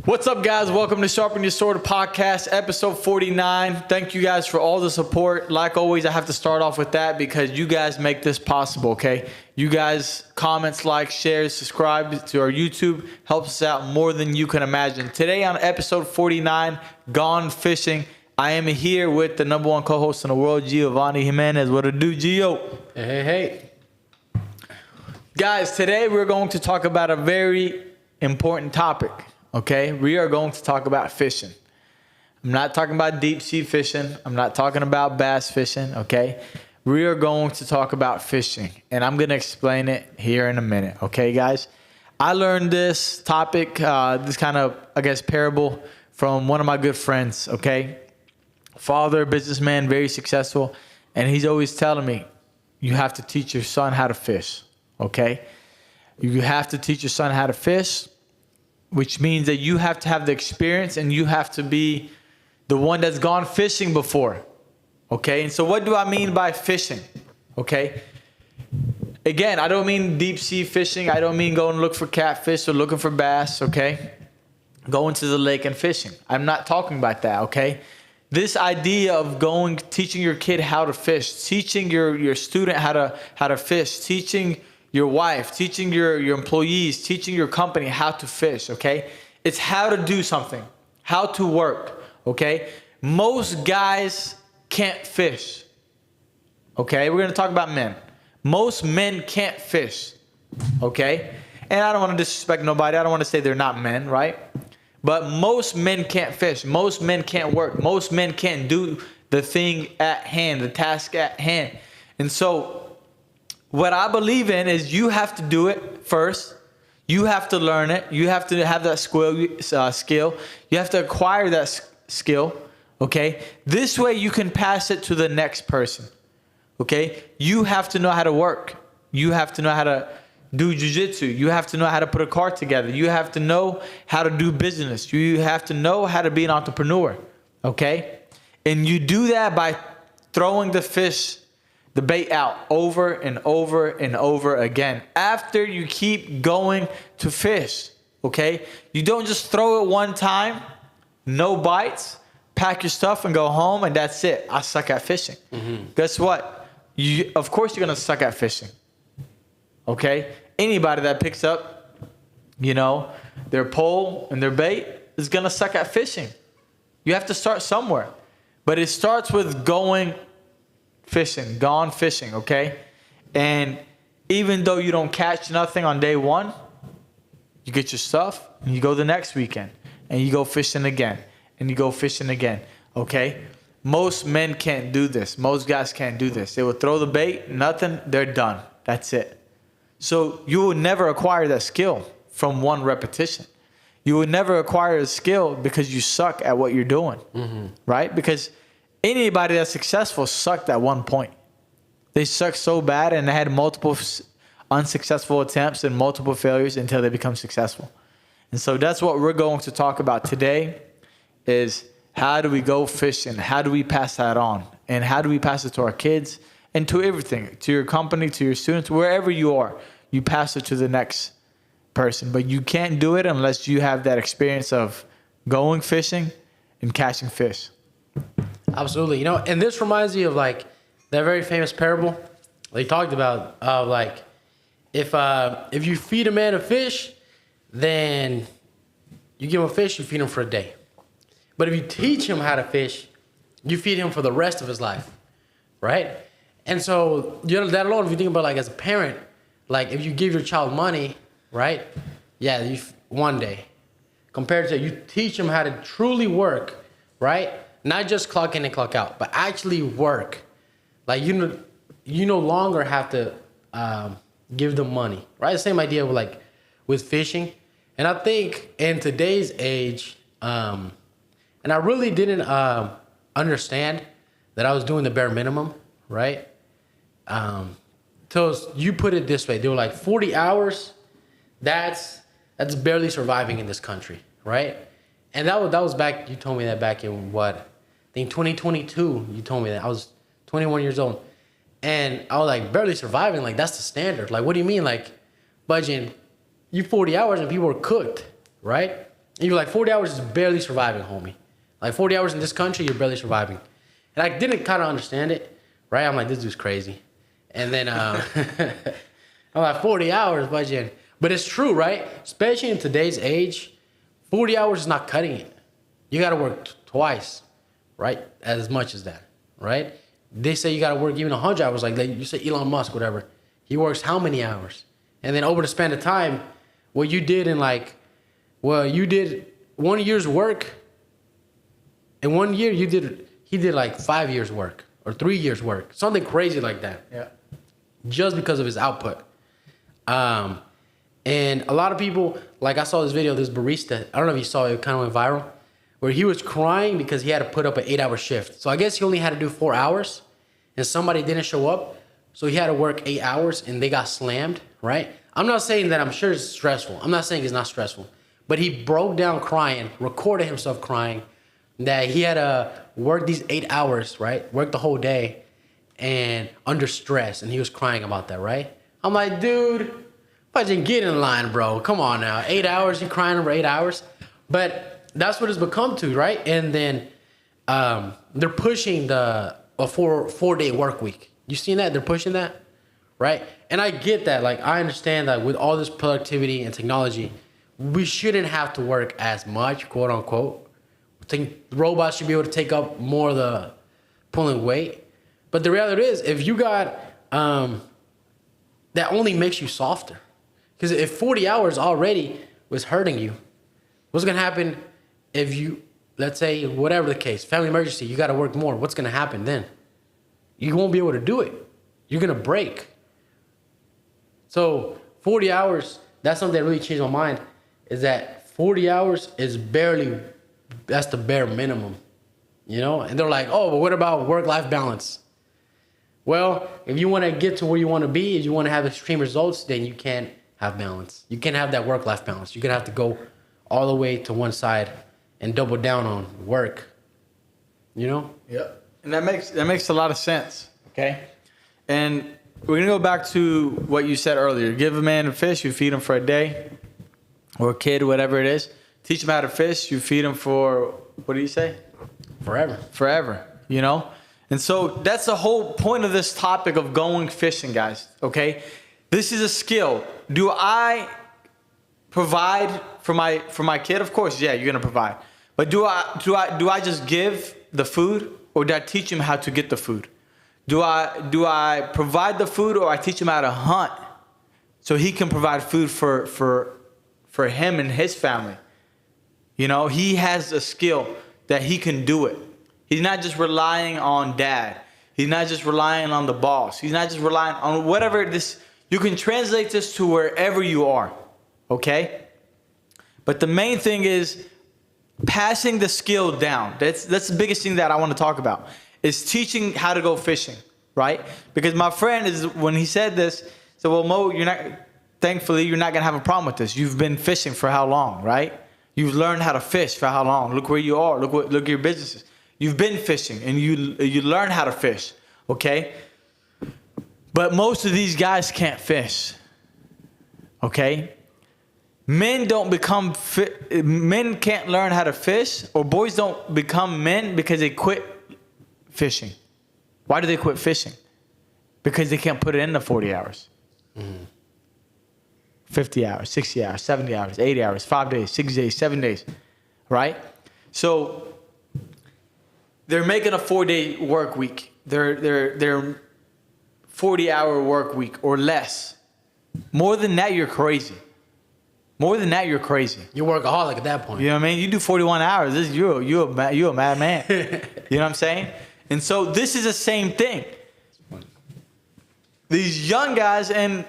What's up, guys? Welcome to Sharpen Your Sword podcast, episode 49. Thank you guys for all the support. Like always, I have to start off with that because you guys make this possible, okay? You guys, comments, like, shares, subscribe to our YouTube, helps us out more than you can imagine. Today on episode 49, Gone Fishing, I am here with the number one co-host in the world, Giovanni Jimenez. What it do, Gio? Hey. Guys, today we're going to talk about a very important topic. Okay, we are going to talk about fishing. I'm not talking about deep sea fishing. I'm not talking about bass fishing, okay? We are going to talk about fishing, and I'm going to explain it here in a minute, okay, guys? I learned this topic, this kind of, parable from one of my good friends, okay? Father, businessman, very successful, and he's always telling me, you have to teach your son how to fish, okay? You have to teach your son how to fish, which means that you have to have the experience and you have to be the one that's gone fishing before. Okay. And so what do I mean by fishing? Okay. Again, I don't mean deep sea fishing. I don't mean going to look for catfish or looking for bass. Okay. Going to the lake and fishing. I'm not talking about that. Okay. This idea of teaching your kid how to fish, teaching your student how to fish, teaching your wife, teaching your employees, teaching your company how to fish, okay? It's how to do something, how to work, okay? Most guys can't fish, okay? We're going to talk about men. Most men can't fish, okay? And I don't want to disrespect nobody. I don't want to say they're not men, right? But most men can't fish. Most men can't work. Most men can't do the thing at hand, the task at hand. And so what I believe in is you have to do it first. You have to learn it. You have to have that skill. You have to acquire that skill, okay? This way you can pass it to the next person, okay? You have to know how to work. You have to know how to do jiu-jitsu. You have to know how to put a car together. You have to know how to do business. You have to know how to be an entrepreneur, okay? And you do that by throwing the bait out over and over and over again. After you keep going to fish, okay? You don't just throw it one time, no bites, pack your stuff and go home and that's it. I suck at fishing. Mm-hmm. Guess what? Of course you're gonna suck at fishing, okay? Anybody that picks up, their pole and their bait is gonna suck at fishing. You have to start somewhere. But it starts with gone fishing, okay? And even though you don't catch nothing on day one, you get your stuff and you go the next weekend and you go fishing again and you go fishing again, okay? Most men can't do this. Most guys can't do this. They will throw the bait, nothing, they're done. That's it. So you will never acquire that skill from one repetition. You will never acquire a skill because you suck at what you're doing, right? Because anybody that's successful sucked at one point. They sucked so bad and they had multiple unsuccessful attempts and multiple failures until they become successful. And so that's what we're going to talk about today is how do we go fishing? How do we pass that on? And how do we pass it to our kids and to everything, to your company, to your students, wherever you are, you pass it to the next person. But you can't do it unless you have that experience of going fishing and catching fish. Absolutely. And this reminds me of that very famous parable they talked about of if you feed a man a fish, then you give him a fish, you feed him for a day. But if you teach him how to fish, you feed him for the rest of his life, right? And so that alone, if you think about as a parent, if you give your child money, right? Yeah, one day. Compared to you teach him how to truly work, right? Not just clock in and clock out, but actually work. You no longer have to give them money, right? The same idea with fishing. And I think in today's age, and I really didn't understand that I was doing the bare minimum, right? So you put it this way, they were 40 hours, that's barely surviving in this country, right? And that was back, you told me that back in what? I think 2022, you told me that. I was 21 years old. And I was barely surviving. That's the standard. What do you mean? Budgeting, you 40 hours and people are cooked, right? And you're like, 40 hours is barely surviving, homie. Like 40 hours in this country, you're barely surviving. And I didn't kind of understand it, right? I'm like, this dude's crazy. And then I'm like, 40 hours, but it's true, right? Especially in today's age, 40 hours is not cutting it. You got to work twice, right? As much as that, right? They say you got to work even 100 hours. Like you say Elon Musk, whatever. He works how many hours? And then over the span of time, what you did you did 1 year's work. In 1 year, he did like 5 years work or 3 years work. Something crazy like that. Yeah. Just because of his output. And a lot of people, like I saw this video, this barista, I don't know if you saw it, it kind of went viral, where he was crying because he had to put up an 8-hour shift. So I guess he only had to do 4 hours and somebody didn't show up. So he had to work 8 hours and they got slammed, right? I'm not saying that I'm sure it's stressful. I'm not saying it's not stressful. But he broke down crying, recorded himself crying, that he had to work these 8 hours, right? Work the whole day and under stress. And he was crying about that, right? I'm like, dude, get in line, bro. Come on now. 8 hours, you crying over 8 hours? But that's what it's become to, right? And then they're pushing a four-day work week. You seen that? They're pushing that, right? And I get that. Like, I understand that with all this productivity and technology, we shouldn't have to work as much, quote unquote. I think robots should be able to take up more of the pulling weight. But the reality is, if you got, that only makes you softer. Because if 40 hours already was hurting you, what's going to happen if you, let's say, whatever the case, family emergency, you got to work more. What's going to happen then? You won't be able to do it. You're going to break. So 40 hours, that's something that really changed my mind, is that 40 hours is that's the bare minimum, you know? And they're like, oh, but what about work-life balance? Well, if you want to get to where you want to be, if you want to have extreme results, then you can't have balance. You can't have that work-life balance. You're going to have to go all the way to one side and double down on work, you know? Yeah. And that makes a lot of sense, okay? And we're going to go back to what you said earlier. Give a man a fish, you feed him for a day, or a kid, whatever it is. Teach him how to fish, you feed him for, what do you say? Forever, you know? And so that's the whole point of this topic of going fishing, guys, okay? This is a skill. Do I provide for my kid? Of course, yeah, you're going to provide. But do I just give the food, or do I teach him how to get the food? Do I provide the food, or I teach him how to hunt so he can provide food for him and his family? You know, he has a skill that he can do it. He's not just relying on dad. He's not just relying on the boss. He's not just relying on whatever this. You can translate this to wherever you are, okay? But the main thing is passing the skill down. That's the biggest thing that I want to talk about, is teaching how to go fishing, right? Because my friend when he said this, said, well, Mo, thankfully, you're not going to have a problem with this. You've been fishing for how long, right? You've learned how to fish for how long? Look where you are. Look at your businesses. You've been fishing and you learn how to fish, okay? But most of these guys can't fish, okay? Men can't learn how to fish, or boys don't become men because they quit fishing. Why do they quit fishing? Because they can't put it in the 40 hours. 50 hours, 60 hours, 70 hours, 80 hours, 5 days, 6 days, 7 days, right? So they're making a 4-day work week. They're 40-hour work week or less. More than that, you're crazy. You're workaholic at that point. You know what I mean? You do 41 hours. You're a madman. You know what I'm saying? And so this is the same thing. These young guys, and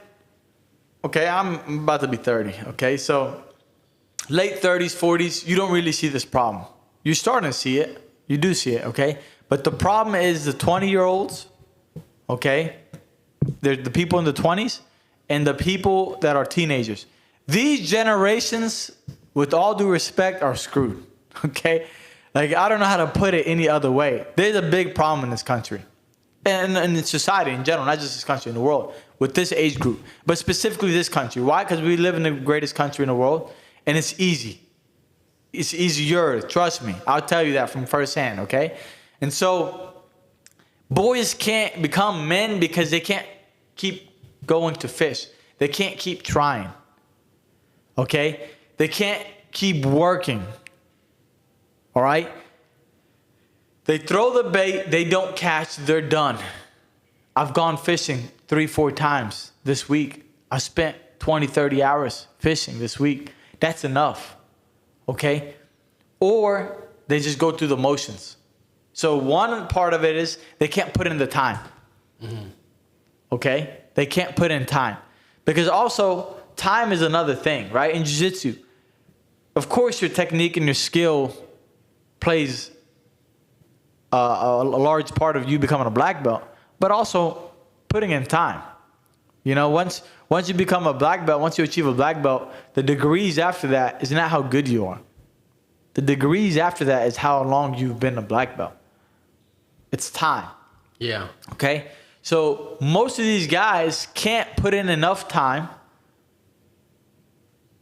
okay, I'm about to be 30. Okay, so late 30s, 40s, you don't really see this problem. You're starting to see it. You do see it, okay? But the problem is the 20-year-olds, okay? They're the people in the 20s and the people that are teenagers. These generations, with all due respect, are screwed, okay? Like, I don't know how to put it any other way. There's a big problem in this country and in society in general, not just this country, in the world, with this age group, but specifically this country. Why? Because we live in the greatest country in the world, and it's easy. He's yours. Trust me. I'll tell you that from firsthand, okay? And so boys can't become men because they can't keep going to fish. They can't keep trying, okay? They can't keep working, all right? They throw the bait, they don't catch, they're done. I've gone fishing 3-4 times this week. I spent 20, 30 hours fishing this week. That's enough, okay? Or they just go through the motions. So one part of it is they can't put in the time, okay? They can't put in time. Because also, time is another thing, right? In jiu-jitsu, of course, your technique and your skill plays a large part of you becoming a black belt, but also putting in time. You know, once you become a black belt, once you achieve a black belt, the degrees after that is not how good you are. The degrees after that is how long you've been a black belt. It's time. Yeah. Okay? So most of these guys can't put in enough time,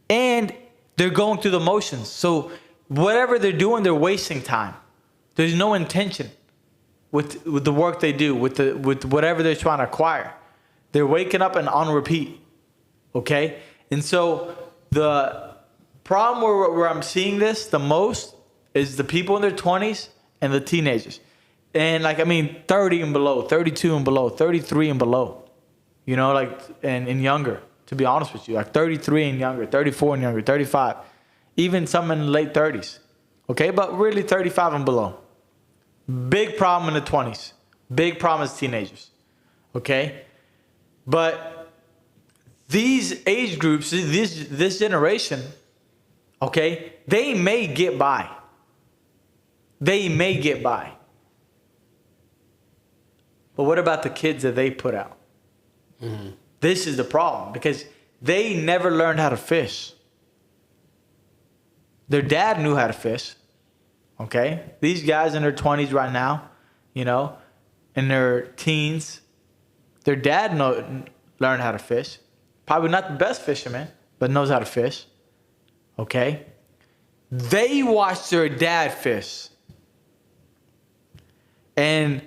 and they're going through the motions. So whatever they're doing, they're wasting time. There's no intention with the work they do, with whatever they're trying to acquire. They're waking up and on repeat. Okay? And so the problem where I'm seeing this the most is the people in their 20s and the teenagers. And 30 and below, 32 and below, 33 and below. You know, and younger, to be honest with you. 33 and younger, 34 and younger, 35. Even some in the late 30s. Okay? But really 35 and below. Big problem in the 20s. Big problem is teenagers. Okay? But these age groups, this generation, okay, they may get by. They may get by. But what about the kids that they put out? Mm-hmm. This is the problem, because they never learned how to fish. Their dad knew how to fish. Okay? These guys in their 20s right now, you know, in their teens, their dad learned how to fish. Probably not the best fisherman, but knows how to fish. Okay? They watched their dad fish. And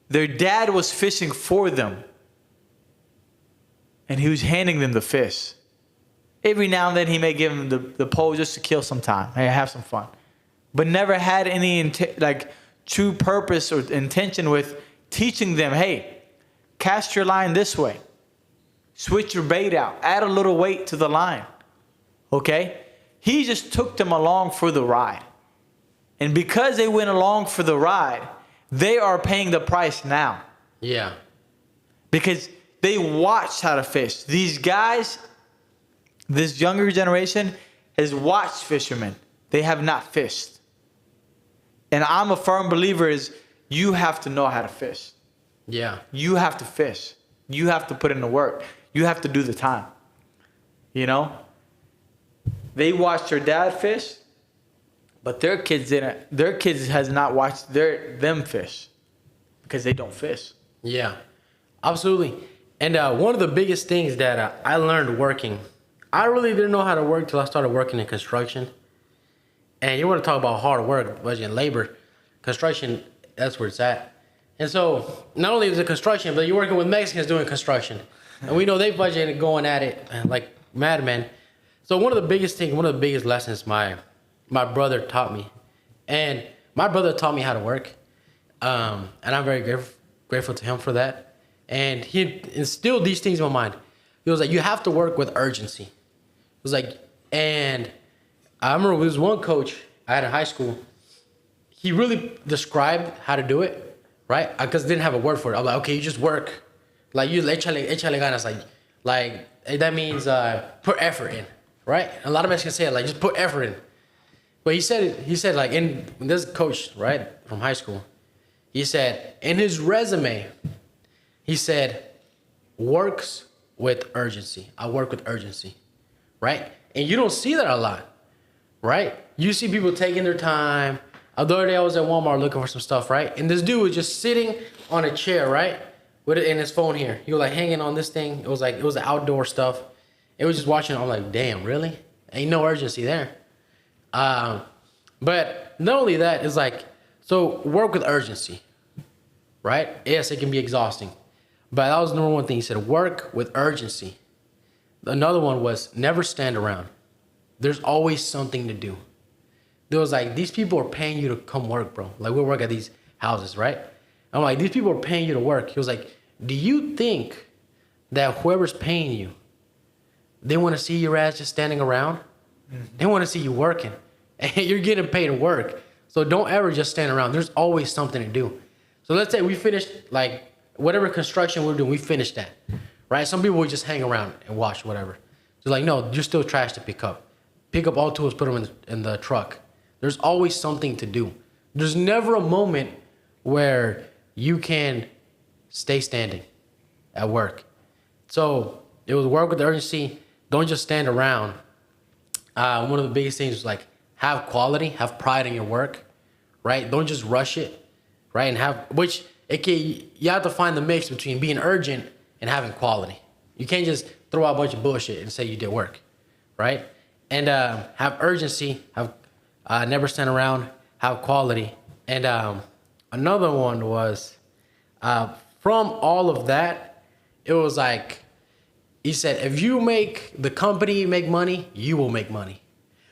their dad was fishing for them. And he was handing them the fish. Every now and then he may give them the pole just to kill some time. Hey, have some fun. But never had any true purpose or intention with teaching them, hey, cast your line this way. Switch your bait out. Add a little weight to the line. Okay? He just took them along for the ride. And because they went along for the ride, they are paying the price now. Yeah. Because they watched how to fish. These guys, this younger generation, has watched fishermen. They have not fished. And I'm a firm believer is you have to know how to fish. Yeah. You have to fish. You have to put in the work. You have to do the time. You know? They watched their dad fish, but their kids didn't. Their kids has not watched them fish because they don't fish. Yeah, absolutely. And one of the biggest things that I learned working, I really didn't know how to work till I started working in construction. And you want to talk about hard work, budget and labor. Construction, that's where it's at. And so not only is it construction, but you're working with Mexicans doing construction. And we know they budget going at it like madmen. So one of the biggest lessons my brother taught me. And my brother taught me how to work. And I'm very grateful to him for that. And he instilled these things in my mind. He was like, you have to work with urgency. It was like, and I remember there was one coach I had in high school. He really described how to do it, right? Because I didn't have a word for it. I'm like, okay, you just work. Like, you échale ganas. Like that means put effort in, right? A lot of Mexicans say it, like, just put effort in. But he said like, in this coach, right, from high school, he said, in his resume, he said, works with urgency. I work with urgency, right? And you don't see that a lot, right? You see people taking their time. The other day I was at Walmart looking for some stuff, right? And this dude was just sitting on a chair, right? With it in his phone here. He was like hanging on this thing. It was outdoor stuff. It was just watching. I'm like, damn, really? Ain't no urgency there. But not only that, it's like, so work with urgency, right? Yes, it can be exhausting. But that was the number one thing. He said, work with urgency. Another one was never stand around. There's always something to do. There was like, these people are paying you to come work, bro. Like, we work at these houses, right? I'm like, these people are paying you to work. He was like, do you think that whoever's paying you, they want to see your ass just standing around? Mm-hmm. They want to see you working. And you're getting paid to work. So don't ever just stand around. There's always something to do. So let's say we finished, like, whatever construction we're doing, we finished that, right? Some people would just hang around and watch whatever. So like, no, you're still trash to pick up. Pick up all tools, put them in the truck. There's always something to do. There's never a moment where you can stay standing at work. So it was work with urgency. Don't just stand around. One of the biggest things was like, have quality, have pride in your work, right? Don't just rush it, right? And you have to find the mix between being urgent and having quality. You can't just throw out a bunch of bullshit and say you did work, right? And have urgency, have never stand around, have quality. And another one was, from all of that, it was like, he said, if you make the company make money, you will make money.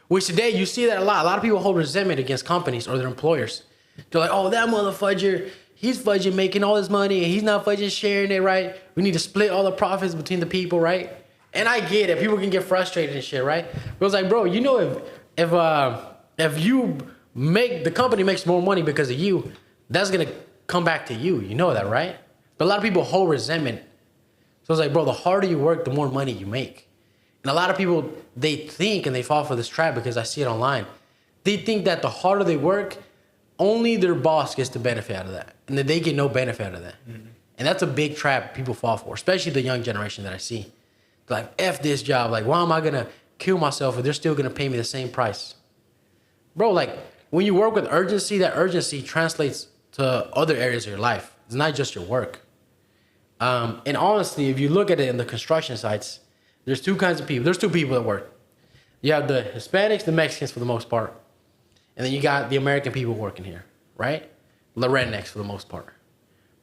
Which today, you see that a lot. A lot of people hold resentment against companies or their employers. They're like, oh, that motherfudger, he's fudging making all this money and he's not fudging sharing it, right? We need to split all the profits between the people, right? And I get it. People can get frustrated and shit, right? But it was like, bro, you know, if you make, the company makes more money because of you, that's going to come back to you. You know that, right? But a lot of people hold resentment. So it's like, bro, the harder you work, the more money you make. And a lot of people, they think, and they fall for this trap because I see it online. They think that the harder they work, only their boss gets the benefit out of that. And that they get no benefit out of that. Mm-hmm. And that's a big trap people fall for, especially the young generation that I see. They're like, F this job. Like, why am I going to kill myself if they're still going to pay me the same price? Bro, like, when you work with urgency, that urgency translates to other areas of your life. It's not just your work. And honestly, if you look at it in the construction sites, there's two kinds of people. There's two people that work. You have the Hispanics, the Mexicans for the most part. And then you got the American people working here, right? The rednecks for the most part,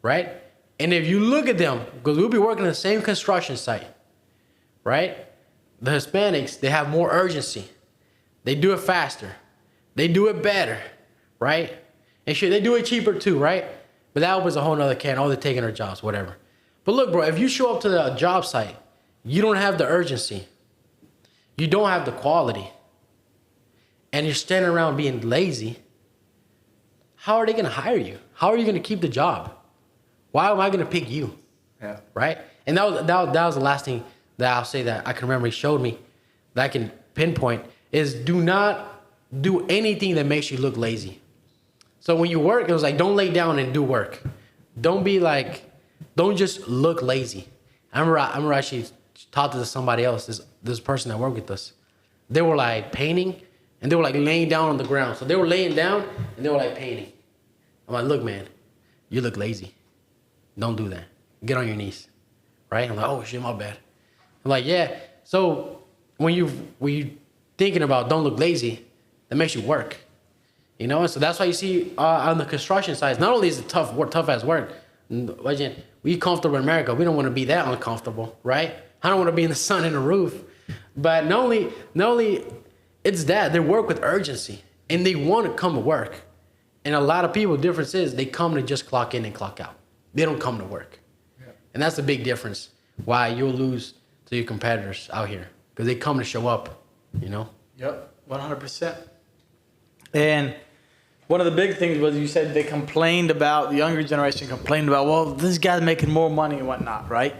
right? And if you look at them, because we'll be working in the same construction site, right? The Hispanics, they have more urgency. They do it faster. They do it better, right? And shit, they do it cheaper too, right? But that opens a whole nother can. Oh, they're taking our jobs, whatever. But look, bro, if you show up to the job site, you don't have the urgency. You don't have the quality. And you're standing around being lazy. How are they going to hire you? How are you going to keep the job? Why am I going to pick you? Yeah. Right? And that was the last thing that I'll say that I can remember he showed me that I can pinpoint is do not do anything that makes you look lazy. So when you work, it was like, don't lay down and do work. Don't just look lazy. I remember actually talking to somebody else, this person that worked with us. They were like painting and they were like laying down on the ground. So they were laying down and they were like painting. I'm like, look, man, you look lazy. Don't do that. Get on your knees. Right? I'm like, oh shit, my bad. I'm like, yeah. So when you thinking about don't look lazy, that makes you work. You know, and so that's why you see on the construction sites, not only is it tough ass work, we comfortable in America. We don't want to be that uncomfortable, right? I don't want to be in the sun and the roof. But not only it's that, they work with urgency and they want to come to work. And a lot of people, the difference is they come to just clock in and clock out. They don't come to work. Yeah. And that's the big difference why you'll lose to your competitors out here because they come to show up, you know? Yep, 100%. And one of the big things was you said the younger generation complained about, well, this guy's making more money and whatnot, right?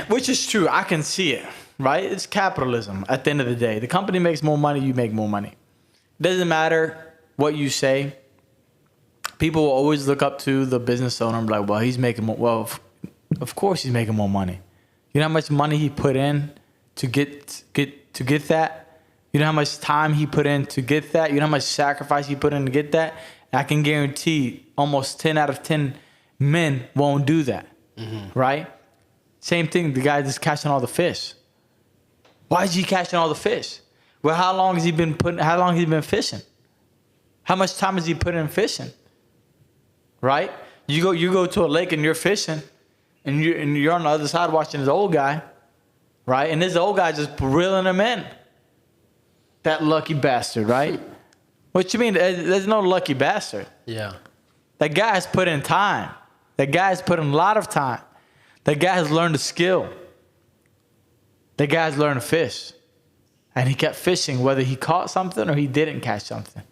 Which is true. I can see it, right? It's capitalism at the end of the day. The company makes more money, you make more money. It doesn't matter what you say. People will always look up to the business owner and be like, well, he's making more. Well, of course he's making more money. You know how much money he put in to get that? You know how much time he put in to get that? You know how much sacrifice he put in to get that? And I can guarantee almost 10 out of 10 men won't do that, right? Same thing, the guy that's catching all the fish. Why is he catching all the fish? Well, how long has he been fishing? How much time has he put in fishing? Right? You go to a lake and you're fishing, and you're on the other side watching this old guy, right? And this old guy just reeling him in. That lucky bastard, right? What you mean? There's no lucky bastard. Yeah. That guy has put in time. That guy has put in a lot of time. That guy has learned a skill. That guy has learned to fish. And he kept fishing whether he caught something or he didn't catch something.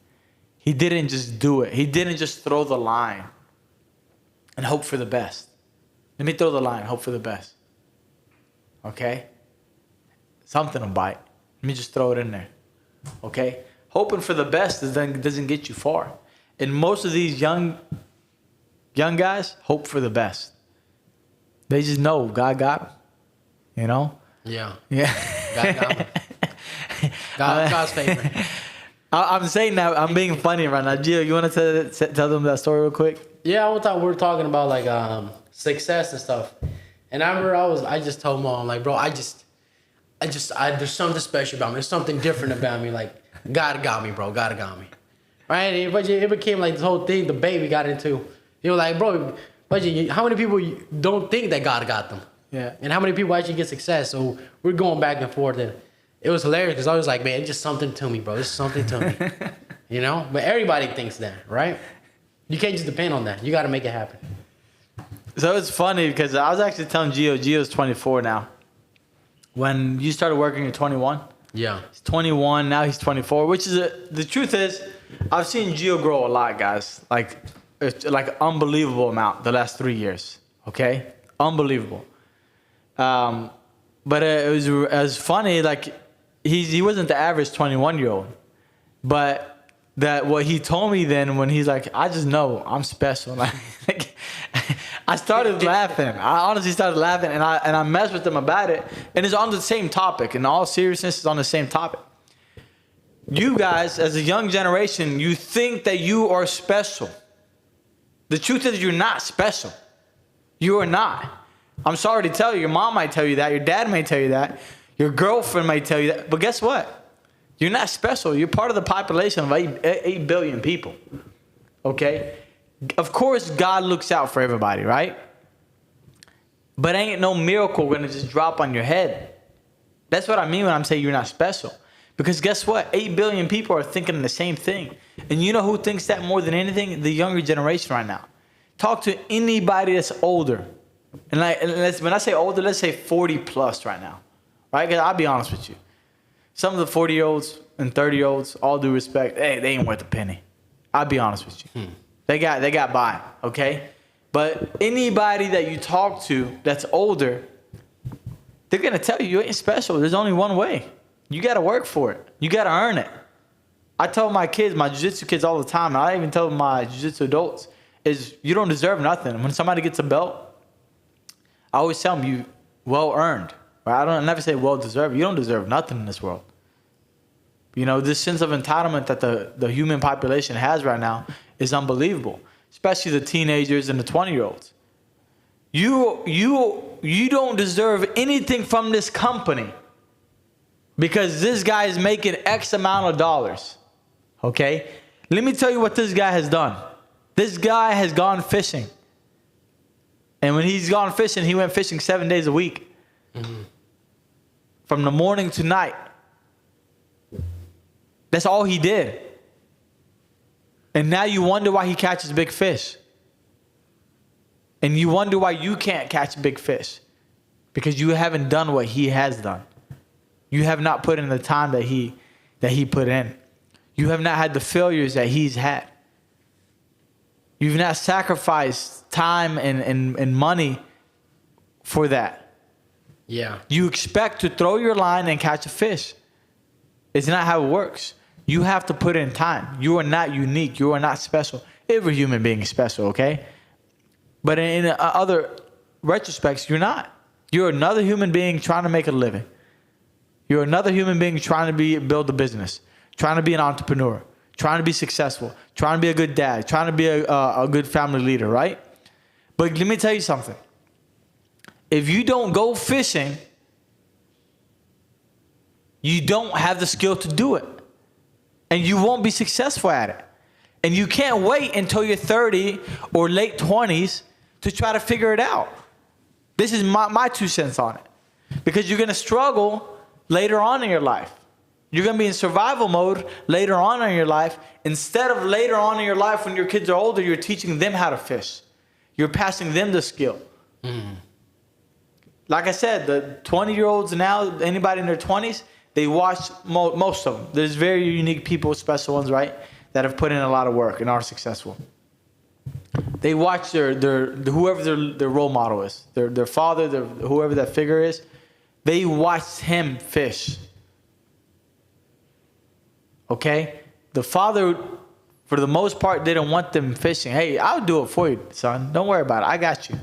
He didn't just do it. He didn't just throw the line and hope for the best. Let me throw the line, hope for the best. Okay? Something will bite. Let me just throw it in there. Okay? Hoping for the best doesn't get you far. And most of these young guys hope for the best. They just know God got them. You know? Yeah. Yeah. God got them. God's favorite. I'm saying that I'm being funny right now. Gio, you want to tell them that story real quick? Yeah, one time we were talking about like success and stuff, and I remember I just told Mom, like, bro, I there's something special about me. There's something different about me. Like, God got me, bro. God got me. Right? But it became like this whole thing. The baby got into. You were like, bro, but how many people don't think that God got them? Yeah. And how many people actually get success? So we're going back and forth, and it was hilarious because I was like, man, it's just something to me, bro. It's something to me. You know? But everybody thinks that, right? You can't just depend on that. You got to make it happen. So it's funny because I was actually telling Gio's 24 now. When you started working at 21, Yeah. he's 21, now he's 24, which is the truth is, I've seen Gio grow a lot, guys. Like, it's like an unbelievable amount the last 3 years. Okay? Unbelievable. But it was funny, like, he wasn't the average 21-year-old. But that what he told me then when he's like, I just know I'm special. Like, I started laughing. I honestly started laughing, and I messed with him about it. And it's on the same topic. In all seriousness, it's on the same topic. You guys, as a young generation, you think that you are special. The truth is you're not special. You are not. I'm sorry to tell you. Your mom might tell you that. Your dad may tell you that. Your girlfriend might tell you that. But guess what? You're not special. You're part of the population of 8 billion people. Okay? Of course, God looks out for everybody, right? But ain't no miracle going to just drop on your head. That's what I mean when I'm saying you're not special. Because guess what? 8 billion people are thinking the same thing. And you know who thinks that more than anything? The younger generation right now. Talk to anybody that's older. And when I say older, let's say 40 plus right now. Right? Because I'll be honest with you. Some of the 40-year-olds and 30-year-olds, all due respect, hey, they ain't worth a penny. I'll be honest with you. They got by, okay? But anybody that you talk to that's older, they're going to tell you ain't special. There's only one way. You got to work for it. You got to earn it. I tell my kids, my jiu-jitsu kids all the time, and I even tell my jiu-jitsu adults, is you don't deserve nothing. When somebody gets a belt, I always tell them you well-earned. Right? I never say well-deserved. You don't deserve nothing in this world. You know, this sense of entitlement that the human population has right now is unbelievable, especially the teenagers and the 20-year-olds. You don't deserve anything from this company because this guy is making X amount of dollars, okay? Let me tell you what this guy has done. This guy has gone fishing. And when he's gone fishing, he went fishing 7 days a week. Mm-hmm. From the morning to night. That's all he did. And now you wonder why he catches big fish. And you wonder why you can't catch big fish. Because you haven't done what he has done. You have not put in the time that he put in. You have not had the failures that he's had. You've not sacrificed time and money for that. Yeah. You expect to throw your line and catch a fish. It's not how it works. You have to put in time. You are not unique. You are not special. Every human being is special, okay? But in other retrospects, you're not. You're another human being trying to make a living. You're another human being trying to build a business, trying to be an entrepreneur, trying to be successful, trying to be a good dad, trying to be a good family leader, right? But let me tell you something. If you don't go fishing, You don't have the skill to do it. And you won't be successful at it. And you can't wait until you're 30 or late 20s to try to figure it out. This is my 2 cents on it. Because you're going to struggle later on in your life. You're going to be in survival mode later on in your life. Instead of later on in your life when your kids are older, you're teaching them how to fish. You're passing them the skill. Like I said, the 20-year-olds now, anybody in their 20s, they watch most of them. There's very unique people, special ones, right, that have put in a lot of work and are successful. They watch their whoever their role model is, their father, whoever that figure is. They watched him fish. Okay? The father, for the most part, didn't want them fishing. Hey, I'll do it for you, son. Don't worry about it. I got you.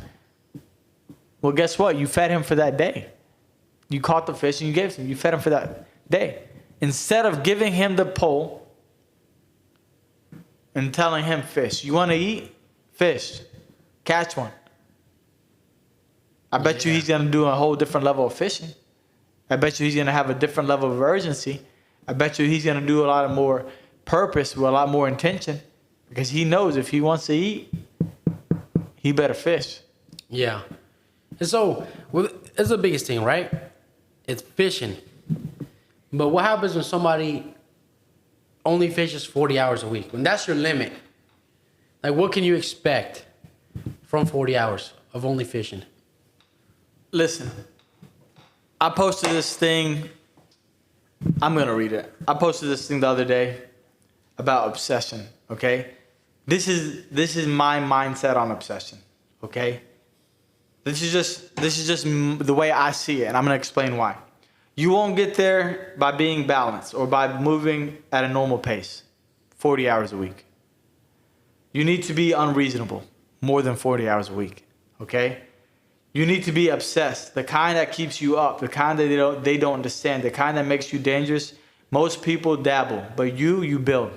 Well, guess what? You fed him for that day. You caught the fish and you gave it to him. You fed him for that day. Instead of giving him the pole and telling him fish. You want to eat? Fish. Catch one. I bet you he's going to do a whole different level of fishing. I bet you he's going to have a different level of urgency. I bet you he's going to do a lot of more purpose with a lot more intention. Because he knows if he wants to eat, he better fish. Yeah. And so, it's the biggest thing, right? It's fishing. But what happens when somebody only fishes 40 hours a week? When that's your limit, like what can you expect from 40 hours of only fishing? Listen, I posted this thing. I'm going to read it. I posted this thing the other day about obsession, okay? This is my mindset on obsession, okay? This is just the way I see it, and I'm going to explain why. You won't get there by being balanced or by moving at a normal pace, 40 hours a week. You need to be unreasonable, more than 40 hours a week, okay? You need to be obsessed, the kind that keeps you up, the kind that they don't understand, the kind that makes you dangerous. Most people dabble, but you build.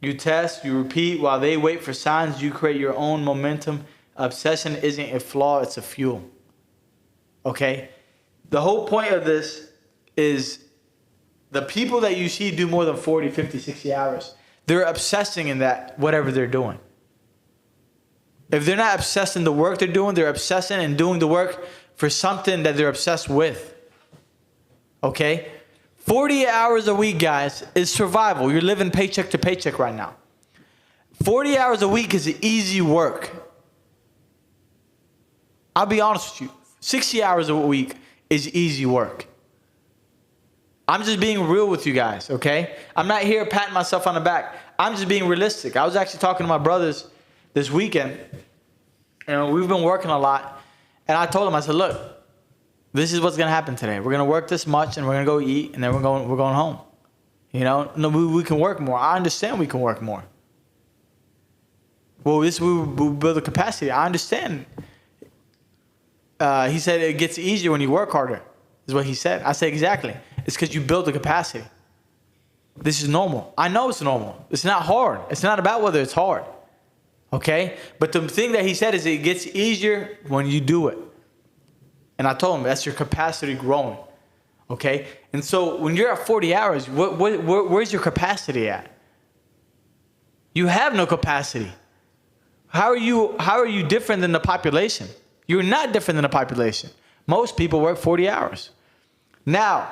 You test, you repeat, while they wait for signs, you create your own momentum. Obsession isn't a flaw, it's a fuel. Okay? The whole point of this is the people that you see do more than 40, 50, 60 hours, they're obsessing in that, whatever they're doing. If they're not obsessed in the work they're doing, they're obsessing and doing the work for something that they're obsessed with. Okay? 40 hours a week, guys, is survival. You're living paycheck to paycheck right now. 40 hours a week is easy work. I'll be honest with you. 60 hours a week is easy work. I'm just being real with you guys, okay? I'm not here patting myself on the back. I'm just being realistic. I was actually talking to my brothers this weekend, and we've been working a lot. And I told them, I said, look, this is what's going to happen today. We're going to work this much, and we're going to go eat, and then we're going home. You know, no, we can work more. I understand we can work more. Well, we build a capacity. I understand. He said it gets easier when you work harder, is what he said. I said, exactly. It's because you build the capacity. This is normal. I know it's normal. It's not hard. It's not about whether it's hard. Okay? But the thing that he said is it gets easier when you do it. And I told him that's your capacity growing. Okay? And so when you're at 40 hours, where's your capacity at? You have no capacity. How are you different than the population? You're not different than the population. Most people work 40 hours. Now,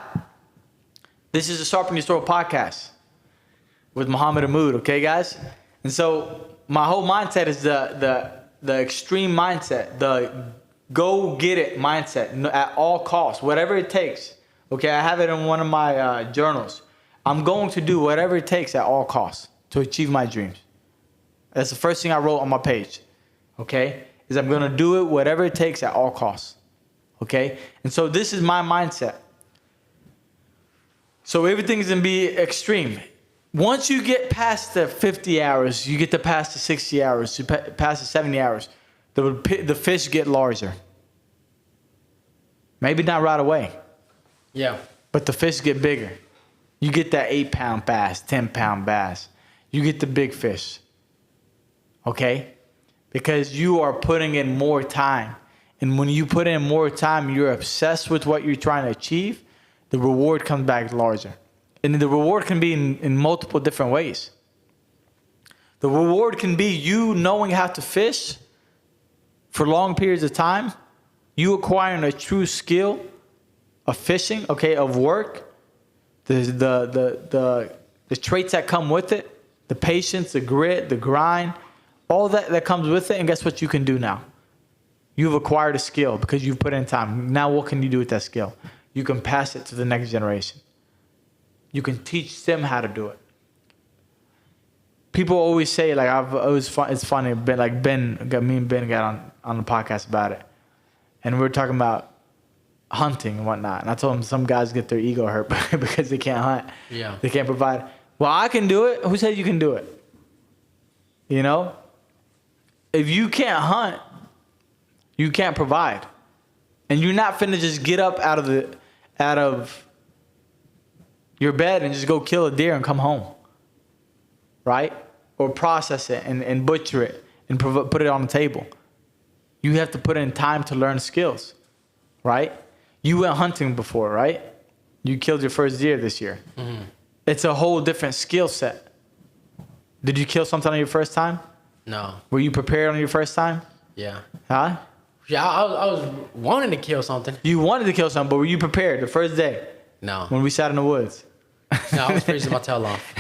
this is a Sharpen Your Sword podcast with Muhammad Amoud, okay, guys? And so my whole mindset is the extreme mindset, the go get it mindset at all costs, whatever it takes. Okay, I have it in one of my journals. I'm going to do whatever it takes at all costs to achieve my dreams. That's the first thing I wrote on my page, okay? Is I'm going to do it whatever it takes at all costs, okay? And so this is my mindset. So everything's going to be extreme. Once you get past the 50 hours, you get to past the 60 hours, you past the 70 hours, the fish get larger. Maybe not right away. Yeah. But the fish get bigger. You get that 8-pound bass, 10-pound bass. You get the big fish. Okay? Because you are putting in more time. And when you put in more time, you're obsessed with what you're trying to achieve. the reward comes back larger. And the reward can be in multiple different ways. The reward can be you knowing how to fish for long periods of time, you acquiring a true skill of fishing, okay, of work, the traits that come with it, the patience, the grit, the grind, all that comes with it. And guess what you can do now? You've acquired a skill because you've put in time. Now what can you do with that skill? You can pass it to the next generation. You can teach them how to do it. People always say, like, it's funny, me and Ben got on the podcast about it. And we were talking about hunting and whatnot. And I told him some guys get their ego hurt because they can't hunt. Yeah. They can't provide. Well, I can do it. Who said you can do it? You know? If you can't hunt, you can't provide. And you're not finna just get up out of your bed and just go kill a deer and come home. Right? Or process it and butcher it and put it on the table. You have to put in time to learn skills. Right? You went hunting before, right? You killed your first deer this year. Mm-hmm. It's a whole different skill set. Did you kill something on your first time? No. Were you prepared on your first time? Yeah. Huh? Yeah, I was wanting to kill something. You wanted to kill something, but were you prepared the first day? No. When we sat in the woods? No, I was freezing my tail off.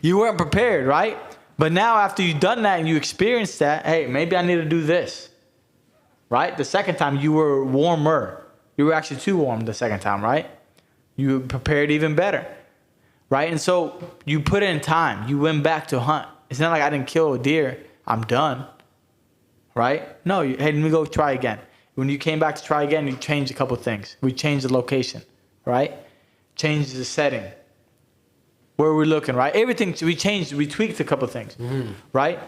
You weren't prepared, right? But now after you've done that and you experienced that, hey, maybe I need to do this. Right? The second time you were warmer. You were actually too warm the second time, right? You prepared even better. Right? And so you put in time. You went back to hunt. It's not like I didn't kill a deer. I'm done. Right? No, hey, let me go try again. When you came back to try again, you changed a couple of things. We changed the location. Right? Changed the setting. Where we're looking, right? Everything we changed, we tweaked a couple of things. Mm-hmm. Right?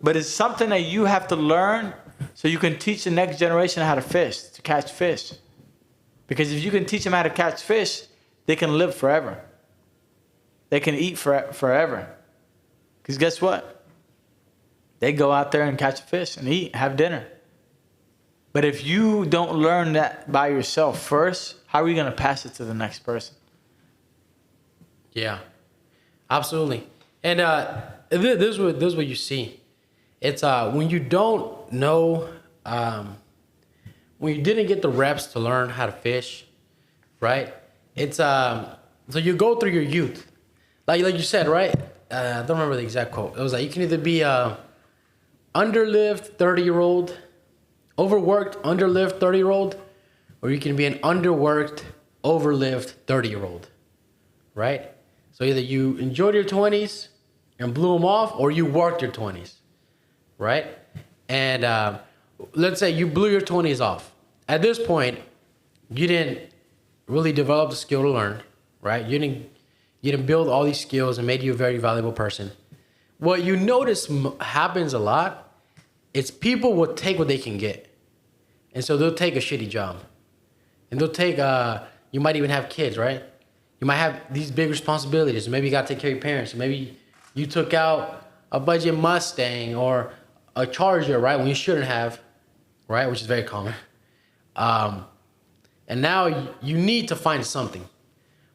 But it's something that you have to learn so you can teach the next generation how to fish, to catch fish. Because if you can teach them how to catch fish, they can live forever. They can eat forever. Because guess what? They go out there and catch a fish and eat, have dinner. But if you don't learn that by yourself first, how are you going to pass it to the next person? Yeah, absolutely. And this is what you see. It's when you don't know, when you didn't get the reps to learn how to fish, right? It's so you go through your youth, like you said, right? I don't remember the exact quote. It was like you can either be a underlived 30-year-old, overworked underlived 30-year-old, or you can be an underworked overlived 30-year-old, right? So either you enjoyed your 20s and blew them off, or you worked your 20s, right? And let's say you blew your 20s off. At this point, you didn't really develop the skill to learn, right? You didn't build all these skills and made you a very valuable person. What you notice happens a lot is people will take what they can get. And so they'll take a shitty job. And they'll take, you might even have kids, right? You might have these big responsibilities. Maybe you got to take care of your parents. Maybe you took out a budget Mustang or a Charger, right, when you shouldn't have, right, which is very common. And now you need to find something.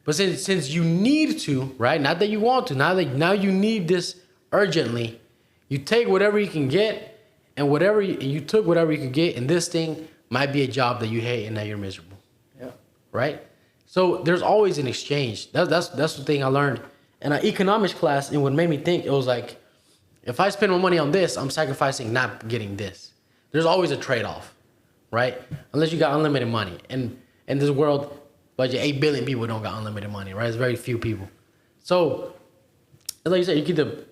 But since you need to, right, not that you want to, now you need this urgently, you take whatever you can get, and you took whatever you could get, and this thing might be a job that you hate and now you're miserable. Yeah. Right? So there's always an exchange. That's the thing I learned in an economics class, and what made me think, it was like, if I spend my money on this, I'm sacrificing not getting this. There's always a trade-off, right? Unless you got unlimited money. And in this world, budget 8 billion people don't got unlimited money, right? It's very few people. So, like you said, you get to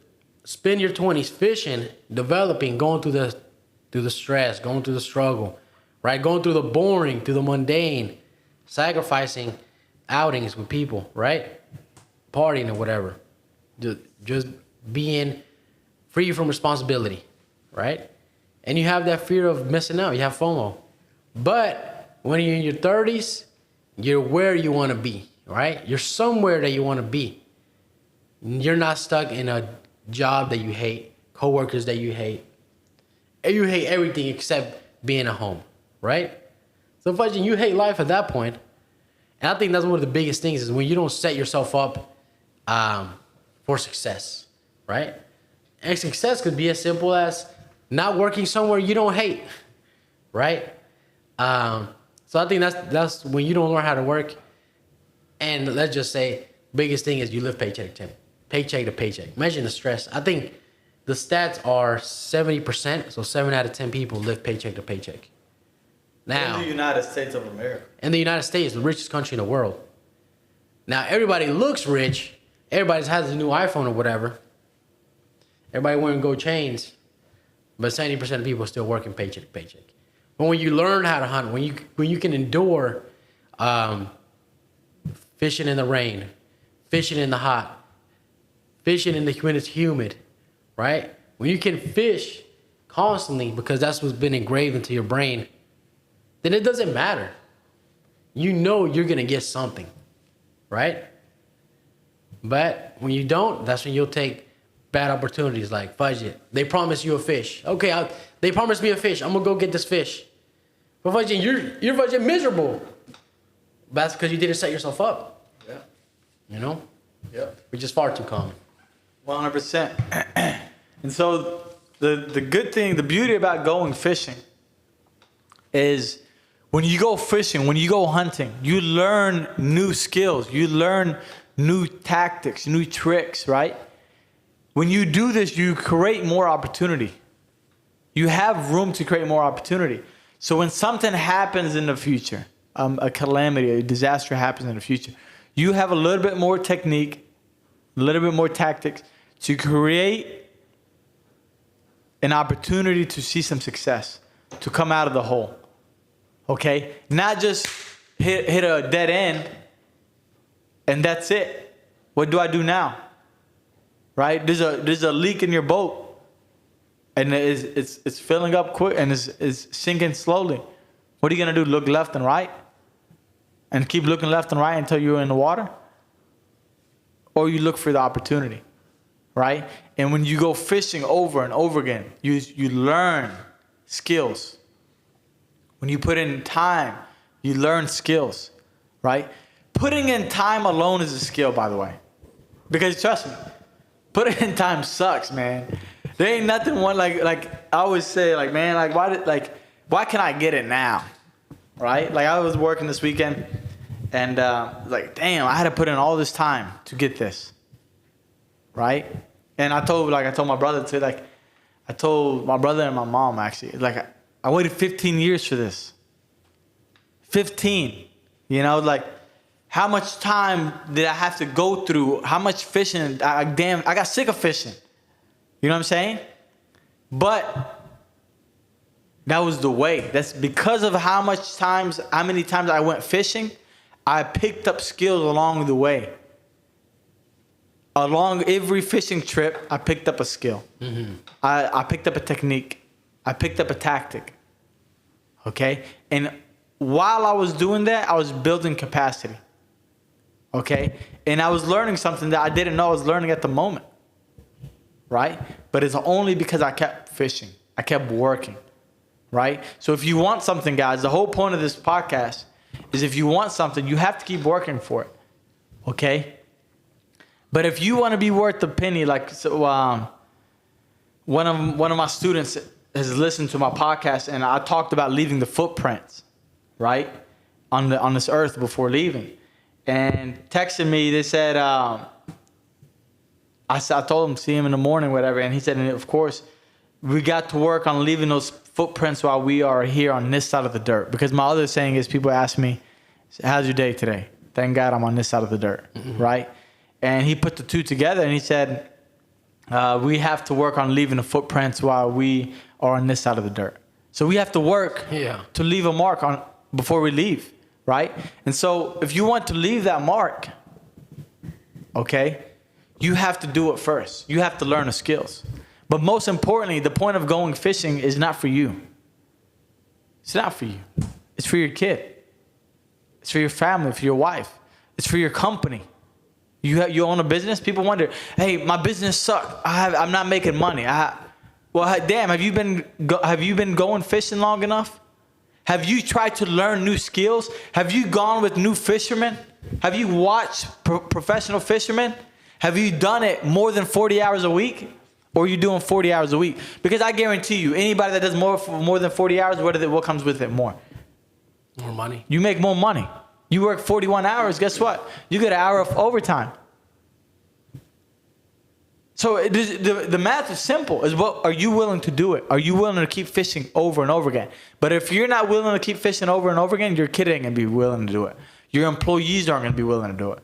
spend your 20s fishing, developing, going through the stress, going through the struggle, right? Going through the boring, through the mundane, sacrificing outings with people, right? Partying or whatever. Just being free from responsibility, right? And you have that fear of missing out. You have FOMO. But when you're in your 30s, you're where you want to be, right? You're somewhere that you want to be. You're not stuck in a job that you hate, coworkers that you hate. And you hate everything except being at home, right? So imagine you hate life at that point, And I think that's one of the biggest things is when you don't set yourself up for success, right? And success could be as simple as not working somewhere you don't hate, right? So I think that's when you don't learn how to work. And let's just say, biggest thing is you live paycheck to paycheck. Imagine the stress. I think the stats are 70%, so 7 out of 10 people live paycheck to paycheck. Now, in the United States of America. In the United States, the richest country in the world. Now, everybody looks rich. Everybody has a new iPhone or whatever. Everybody wearing gold chains. But 70% of people are still working paycheck to paycheck. But when you learn how to hunt, when you can endure fishing in the rain, fishing in the hot, fishing in the when it's humid, right? When you can fish constantly because that's what's been engraved into your brain, then it doesn't matter. You know you're going to get something, right? But when you don't, that's when you'll take bad opportunities like fudge it. They promise you a fish. Okay, they promised me a fish. I'm going to go get this fish. But fudging, you're fudging miserable. That's because you didn't set yourself up. Yeah. You know? Yeah. Which is far too common. 100%. And so the good thing, the beauty about going fishing is when you go fishing, when you go hunting, you learn new skills. You learn new tactics, new tricks, right? When you do this, you create more opportunity. You have room to create more opportunity. So when something happens in the future, a calamity, a disaster happens in the future, you have a little bit more technique, a little bit more tactics to create an opportunity to see some success, to come out of the hole. Okay? Not just hit a dead end and that's it. What do I do now? Right? There's a leak in your boat and it's filling up quick and it's sinking slowly. What are you going to do? Look left and right? And keep looking left and right until you're in the water? Or you look for the opportunity, right? And when you go fishing over and over again, you learn skills. When you put in time, you learn skills, right? Putting in time alone is a skill, by the way. Because trust me, putting in time sucks, man. There ain't nothing one like I always say, like, man, why can I get it now? Right? Like I was working this weekend and like, damn, I had to put in all this time to get this. Right? And I told my brother to, like, I told my brother and my mom actually, like I waited 15 years for this. 15. You know, like how much time did I have to go through? How much fishing? I got sick of fishing. You know what I'm saying? But that was the way. That's because of how many times I went fishing, I picked up skills along the way. Along every fishing trip, I picked up a skill. Mm-hmm. I picked up a technique. I picked up a tactic. Okay? And while I was doing that, I was building capacity. Okay? And I was learning something that I didn't know I was learning at the moment. Right? But it's only because I kept fishing. I kept working. Right? So if you want something, guys, the whole point of this podcast is if you want something, you have to keep working for it. Okay? But if you want to be worth a penny, like one of my students has listened to my podcast and I talked about leaving the footprints, right? On this earth before leaving. And texted me, they said, I told him, see him in the morning, whatever. And he said, and of course, we got to work on leaving those footprints while we are here on this side of the dirt. Because my other saying is people ask me, how's your day today? Thank God I'm on this side of the dirt, right? And he put the two together and he said, we have to work on leaving the footprints while we are on this side of the dirt. So we have to work to leave a mark on before we leave, right? And so if you want to leave that mark, okay, you have to do it first. You have to learn the skills. But most importantly, the point of going fishing is not for you. It's not for you. It's for your kid. It's for your family, for your wife. It's for your company. You own a business? People wonder, hey, my business sucks. I'm not making money. Well, damn, have you been going fishing long enough? Have you tried to learn new skills? Have you gone with new fishermen? Have you watched professional fishermen? Have you done it more than 40 hours a week? Or are you doing 40 hours a week? Because I guarantee you, anybody that does more than 40 hours, what comes with it? More money. You make more money. You work 41 hours, guess what? You get an hour of overtime. So the math is simple. Is what are you willing to do it? Are you willing to keep fishing over and over again? But if you're not willing to keep fishing over and over again, your kid ain't going to be willing to do it. Your employees aren't going to be willing to do it.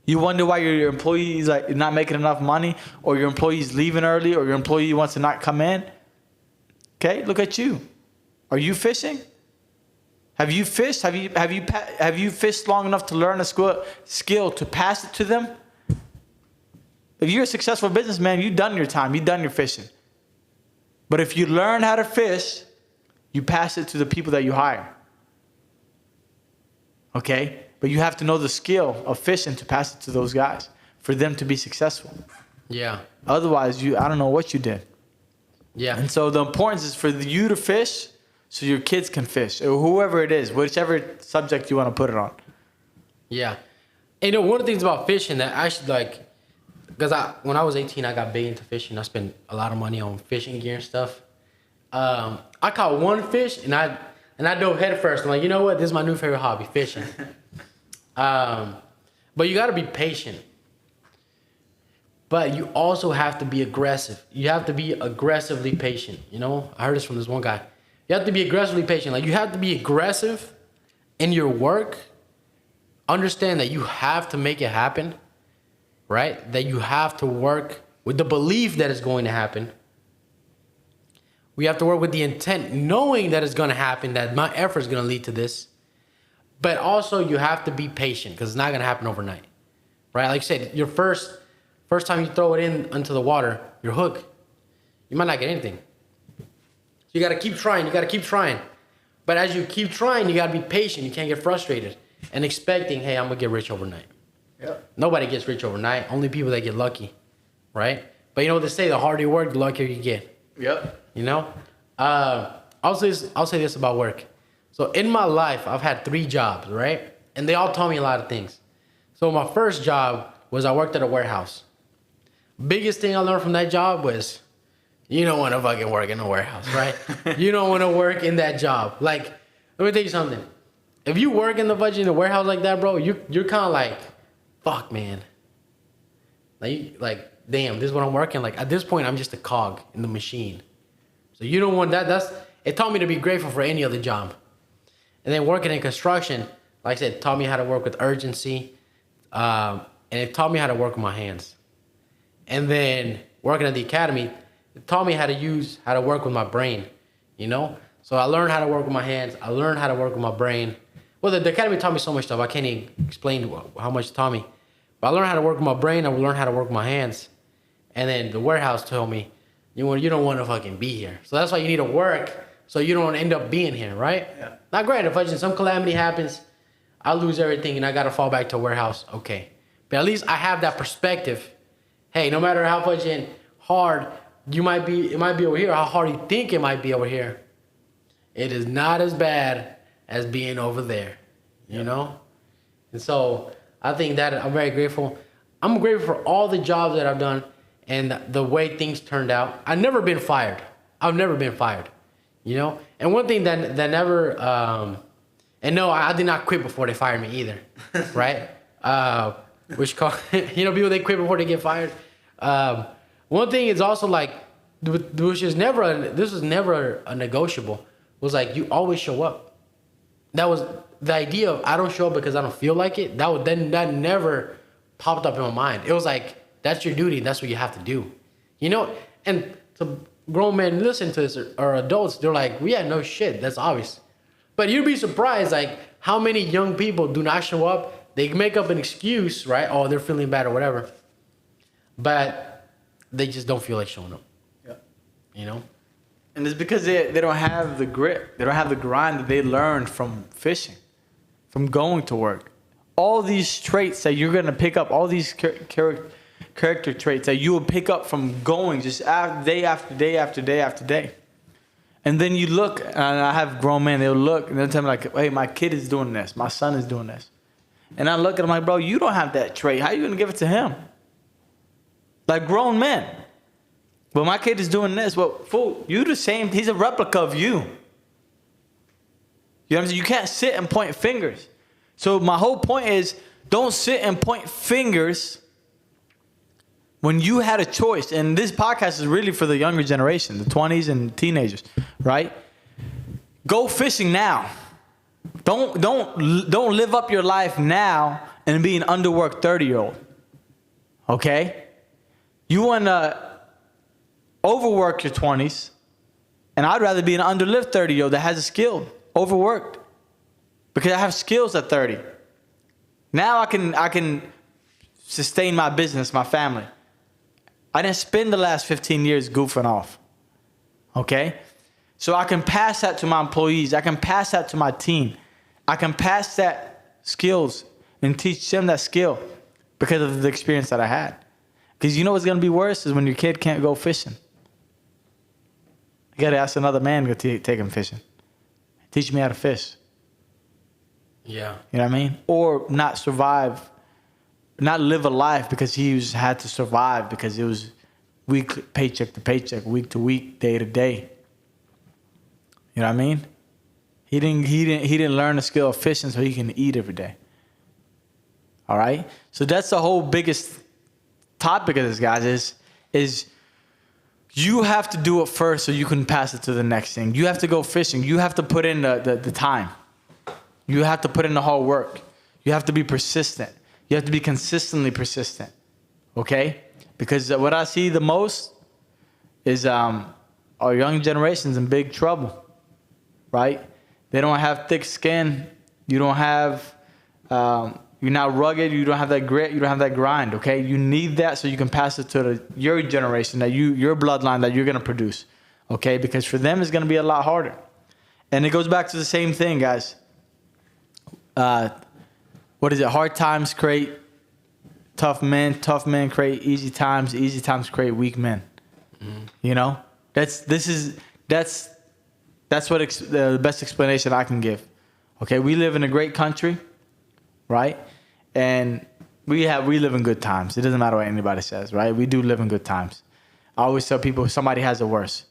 You wonder why your employees like not making enough money, or your employee's leaving early, or your employee wants to not come in. Okay, look at you. Are you fishing? Have you fished? Have you fished long enough to learn a skill to pass it to them? If you're a successful businessman, you've done your time. You've done your fishing. But if you learn how to fish, you pass it to the people that you hire. Okay? But you have to know the skill of fishing to pass it to those guys for them to be successful. Yeah. Otherwise, I don't know what you did. Yeah. And so the importance is for you to fish so your kids can fish, or whoever it is, whichever subject you want to put it on. Yeah. And one of the things about fishing that I should because when I was 18, I got big into fishing. I spent a lot of money on fishing gear and stuff. I caught one fish and I dove head first. I'm like, you know what? This is my new favorite hobby, fishing. But you got to be patient. But you also have to be aggressive. You have to be aggressively patient. You know, I heard this from this one guy. You have to be aggressively patient. Like, you have to be aggressive in your work. Understand that you have to make it happen, right? That you have to work with the belief that it's going to happen. We have to work with the intent, knowing that it's going to happen, that my effort is going to lead to this. But also, you have to be patient because it's not going to happen overnight, right? Like you said, your first time you throw it into the water, your hook, you might not get anything. So you got to keep trying. You got to keep trying. But as you keep trying, you got to be patient. You can't get frustrated and expecting, hey, I'm going to get rich overnight. Yep. Nobody gets rich overnight. Only people that get lucky, right? But you know what they say, the harder you work, the luckier you get. Yep. You know? I'll say this about work. So in my life, I've had 3 jobs, right? And they all taught me a lot of things. So my first job was I worked at a warehouse. Biggest thing I learned from that job was you don't want to fucking work in a warehouse, right? You don't want to work in that job. Like, let me tell you something. If you work in the warehouse like that, bro, you're kind of like, fuck, man. Like, damn, this is what I'm working. Like, at this point, I'm just a cog in the machine. So you don't want that. It taught me to be grateful for any other job. And then working in construction, like I said, taught me how to work with urgency. And it taught me how to work with my hands. And then working at the academy, it taught me how to work with my brain, you know? So I learned how to work with my hands. I learned how to work with my brain. Well, the academy taught me so much stuff. I can't even explain how much it taught me. But I learned how to work with my brain. I learned how to work with my hands. And then the warehouse told me, you don't want to fucking be here. So that's why you need to work so you don't end up being here, right? Yeah. Now, granted, if some calamity happens, I lose everything and I got to fall back to a warehouse. Okay. But at least I have that perspective. Hey, no matter how fucking hard it might be over here, how hard you think it might be over here, it is not as bad as being over there, you know? And so I think that I'm very grateful. I'm grateful for all the jobs that I've done and the way things turned out. I've never been fired. You know? And one thing that never, and no, I did not quit before they fired me either, right? People, they quit before they get fired. One thing is also like, this was never a negotiable, was like, you always show up. That was the idea of, I don't show up because I don't feel like it. That never popped up in my mind. It was like, that's your duty. That's what you have to do. You know, and to grown men listen to this or adults, they're like, well, yeah, no shit. That's obvious. But you'd be surprised, like, how many young people do not show up. They make up an excuse, right? Oh, they're feeling bad or whatever. But they just don't feel like showing up. Yeah. You know? And it's because they don't have the grit. They don't have the grind that they learned from fishing, from going to work. All these traits that you're going to pick up, all these character traits that you will pick up from going just day after day after day after day. And then you look, and I have grown men, they'll look, and they'll tell me like, hey, my kid is doing this. My son is doing this. And I look at them like, bro, you don't have that trait. How are you going to give it to him? Like grown men. Well, my kid is doing this. Well, fool, you the same. He's a replica of you. You know what I'm saying? You can't sit and point fingers. So my whole point is, don't sit and point fingers when you had a choice. And this podcast is really for the younger generation, the 20s and teenagers, right? Go fishing now. Don't live up your life now and be an underworked 30-year-old. Okay? You want to overwork your 20s, and I'd rather be an underlived 30-year-old that has a skill, overworked. Because I have skills at 30. Now I can sustain my business, my family. I didn't spend the last 15 years goofing off. Okay? So I can pass that to my employees. I can pass that to my team. I can pass that skills and teach them that skill because of the experience that I had. Because you know what's going to be worse is when your kid can't go fishing. You got to ask another man to take him fishing. Teach me how to fish. Yeah. You know what I mean? Or not survive, not live a life because he had to survive because it was week paycheck to paycheck, week to week, day to day. You know what I mean? He didn't learn the skill of fishing so he can eat every day. All right? So that's the whole biggest topic of this, guys, is you have to do it first so you can pass it to the next thing. You have to go fishing. You have to put in the time. You have to put in the hard work. You have to be persistent. You have to be consistently persistent. Okay? Because what I see the most is our young generation's in big trouble. Right? They don't have thick skin. You don't have, you're not rugged. You don't have that grit. You don't have that grind. Okay? You need that so you can pass it to your generation, your bloodline that you're going to produce. Okay? Because for them, it's going to be a lot harder. And it goes back to the same thing, guys. What is it? Hard times create tough men. Tough men create easy times. Easy times create weak men. Mm-hmm. You know? That's what the best explanation I can give. Okay, we live in a great country, right? And we live in good times. It doesn't matter what anybody says, right? We do live in good times. I always tell people somebody has it worse.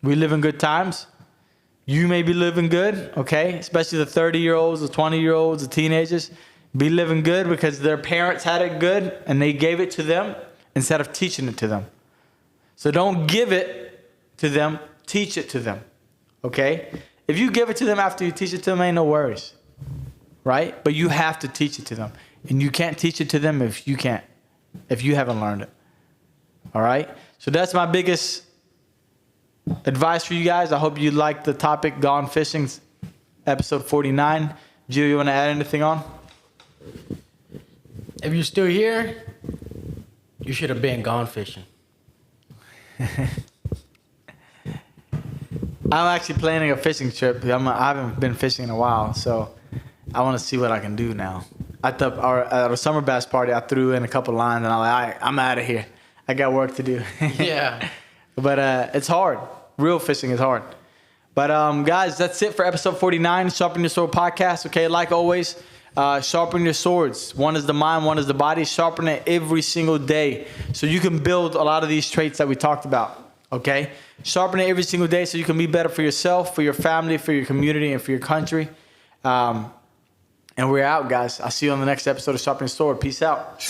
We live in good times. You may be living good, okay? Especially the 30-year-olds, the 20-year-olds, the teenagers. Be living good because their parents had it good and they gave it to them instead of teaching it to them. So don't give it to them, teach it to them. Okay? If you give it to them after you teach it to them, ain't no worries. Right? But you have to teach it to them. And you can't teach it to them if you haven't learned it. All right? So that's my biggest advice for you guys. I hope you liked the topic, Gone Fishing, episode 49. Gio, you want to add anything on? If you're still here, you should have been gone fishing. I'm actually planning a fishing trip. I haven't been fishing in a while, so I want to see what I can do now. At our summer bass party, I threw in a couple lines, and I'm like, all right, I'm out of here. I got work to do. Yeah. But it's hard. Real fishing is hard. But guys, that's it for episode 49, Sharpen Your Sword podcast. Okay, like always, sharpen your swords. One is the mind, one is the body. Sharpen it every single day so you can build a lot of these traits that we talked about. Okay? Sharpen it every single day so you can be better for yourself, for your family, for your community, and for your country. And we're out, guys. I'll see you on the next episode of Sharpen Your Sword. Peace out.